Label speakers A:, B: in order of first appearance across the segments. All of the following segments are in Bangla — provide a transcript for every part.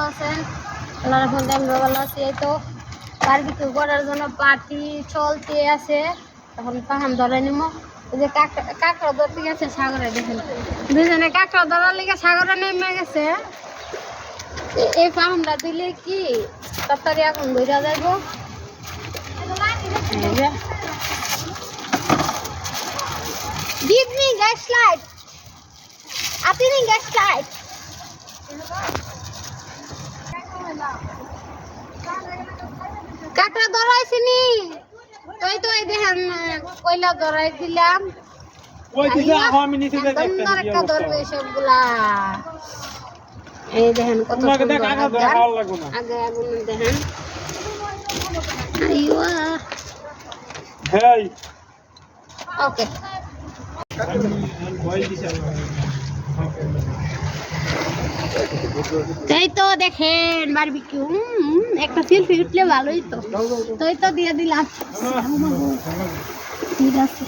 A: আছেন? আল্লাহর রহমতে আমরা ভালো আছি। এই তো বারবিকিউ করার জন্য পার্টি চলতে আছে। তখন পাহাম ধরে নিব। এই যে কাঁকড়া ধরতে গেছে সাগরে, দেখেন দুজনে কাঁকড়া ধরার লিগে সাগরে নেমে গেছে। এই পাহামটা দিলে কি তাড়াতাড়ি এখন ধরে যাইব। Give me flashlight. আপনি flashlight. কাঁকড়া ধরাইছিনি তুই তো এই দেখেন কয়লা ধরাই দিলাম। একটা ধরবে সবগুলা। এই দেখেন কত সুন্দর আগে আগুন দেখেন। ওকে তাই তো দেখেন বারবিকিউ একটা সেলফি উঠলে ভালোই তো। তাই তো দিয়ে দিলাম। ঠিক আছে।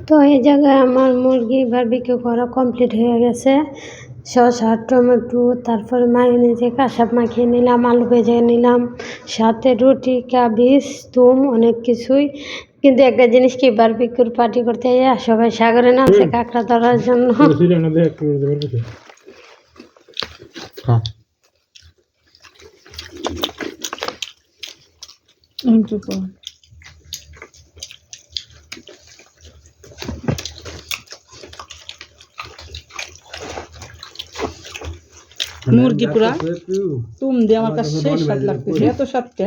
A: তো এই জায়গায় আমার মুরগি বারবিকিউ করা কমপ্লিট হয়ে গেছে। শসা, টমেটো, তারপরে মায়োনিজে কাঁসাপ মাখিয়ে নিলাম, আলু ভেজে নিলাম, সাথে রুটি, কাবিজ, তুম অনেক কিছুই। কিন্তু একটা জিনিস কি, বারবিকিউর পার্টি করতে সবাই সাগরে নামছে কাঁকড়া ধরার জন্য।
B: মুরগি পুরা তুম দিয়ে আমার কাছে সেই স্বাদ লাগতেছে, এত স্বাদটা।